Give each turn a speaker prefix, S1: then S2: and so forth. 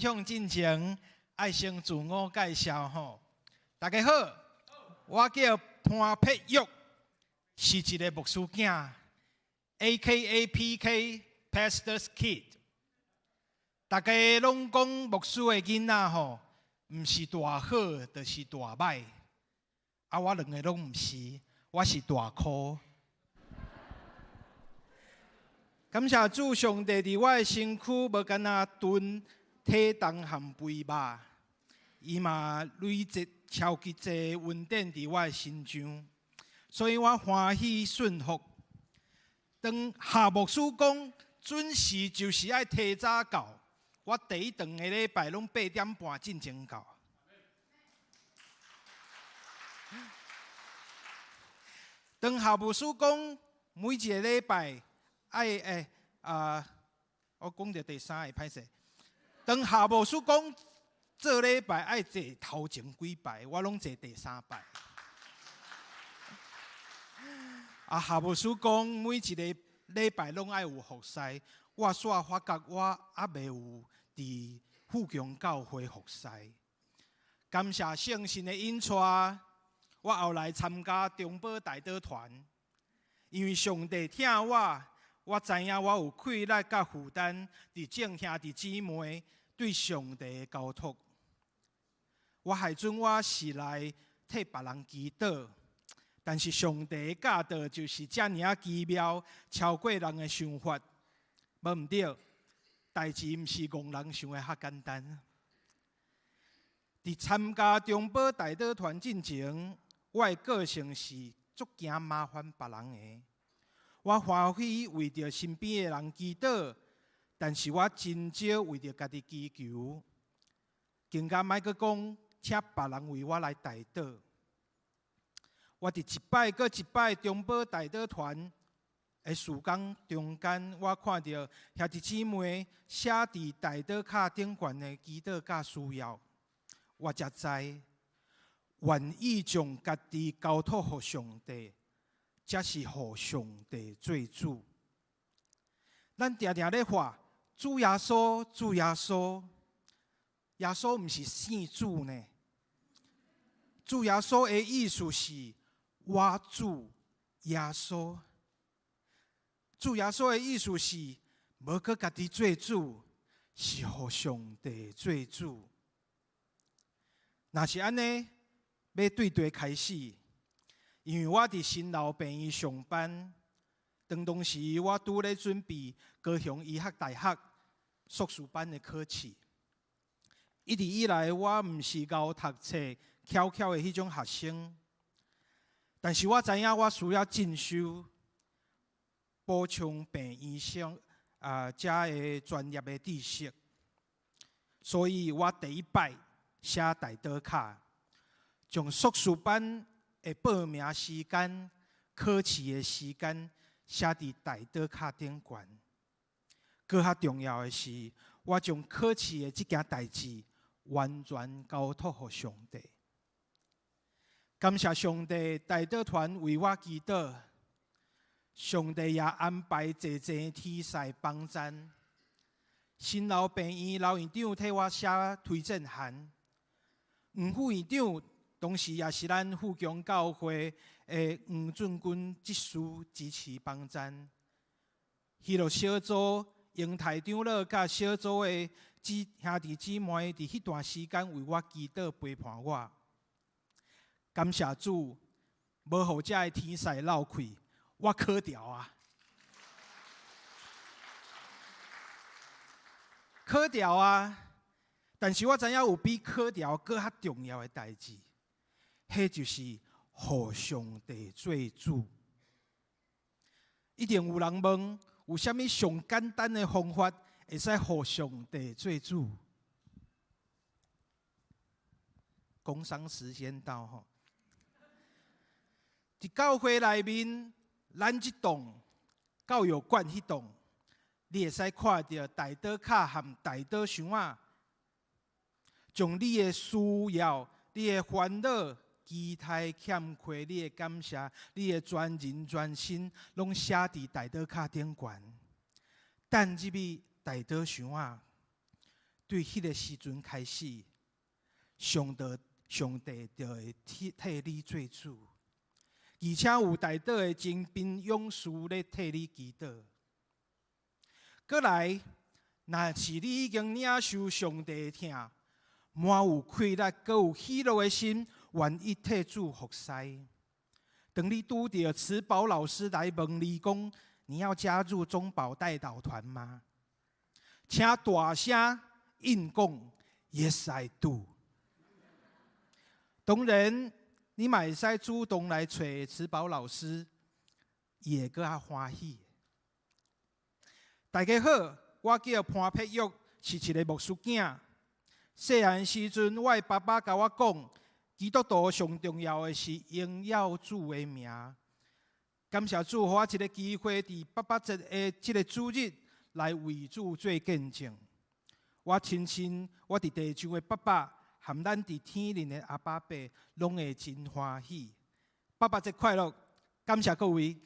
S1: 享进前，爱先自我介绍吼。大家好，我叫潘佩玉，是一个牧师囝 ，A.K.A. P.K. Pastor's Kid。大家拢讲牧师的囡仔吼，毋是大好，就是大歹。啊，我两个拢毋是，我是大箍。感谢主上帝伫我的身躯，无干那炖体重含肥肉，伊嘛累积超级济恩典伫我的身上，所以我欢喜顺服。当夏牧师讲准时就是爱提早到，我第一顿的礼拜拢8点半进前到。当夏牧师讲每一个礼拜爱我讲到第三个歹势。当夏牧师讲做礼拜爱坐头前几排，我拢坐第三排。夏牧师讲每一个礼拜拢爱有服侍，我煞发觉我还未有伫富强教会服侍。感谢圣神的引带，我后来参加中保大道团，因为上帝听我知影我有愧力甲负担，伫众兄弟姊妹对上帝的交托。我海准我是来替别人祈祷，但是上帝的教导就是遮尔啊奇妙，超过人的想法。无毋对，代志毋是戆人想的遐简单。伫参加中保大道团进前，我的个性是足惊麻烦别人的。我欢喜为着身边的人祈祷，但是我真少为着家己祈求，更加莫阁讲请别人为我来代祷。我伫一摆搁一摆中保大道团的事工中间，我看到兄弟姊妹写伫大道卡顶悬的祈祷甲需要，我才知愿意将家己交托予上帝，才是互上帝做主。咱常常咧话主耶稣，主耶稣，耶稣毋是圣主呢。主耶稣的意思是我主耶稣。主耶稣的意思是无搁家己做主，是互上帝做主。若是安尼，要对对开始，因为我伫新老病院上班，当时我拄咧准备高雄医学大学硕士班的考试。一直以来，我毋是熬读册、翘翘的迄种学生，但是我知影我需要进修，补充病医生遮的专业的知识，所以我第一摆写大道卡，将硕士班的报名时间、考试的时间写伫大道卡顶悬。搁较重要的是，我将考试的这件代志完全交托予上帝。感谢上帝，大道团为我祈祷，上帝也安排济济天使帮赞。新老病院老院长替我写推荐函，黄副院长同时也是咱富强教会的黄俊君执事支持帮赞。迄落小组杨台长老甲小组的兄弟姊妹伫迄段时间为我祈祷陪伴我。感谢主，无互遮的天使漏气，我考掉啊！考掉啊！但是我知影有比考掉更较重要的代志，迄就是互上帝做主。一定有人问，有啥物上简单的方法会使互上帝做主？工商时间到吼！伫教会内面，咱即栋教育馆迄栋，你会使看到大道卡和大道箱仔，将你的需要、你的烦恼、期待、欠缺、你的感谢、你的全人全心，拢写伫大道卡顶悬。等入去大道箱仔，对迄个时阵开始，上帝就会替你做主，而且有大道的精兵勇士咧替你祈祷。过来，若是你已经领受上帝的疼，满有快乐，阁有喜乐的心，愿意替主服侍。当你拄到慈宝老师来问你讲，你要加入中保代祷团吗？请大声应讲 ，Yes I do。当然，你嘛会使主动来找慈宝老师，伊会阁较欢喜。大家好，我叫潘佩玉，是一个牧师囝。细汉时阵，我的爸爸甲我讲，基督徒上重要的是荣耀主的名。感谢主，给我一个机会，伫爸爸节的这个主日来为主做见证。我亲像我伫地上的爸爸，和咱伫天灵的阿爸伯，拢会真欢喜。爸爸节快乐！感谢各位。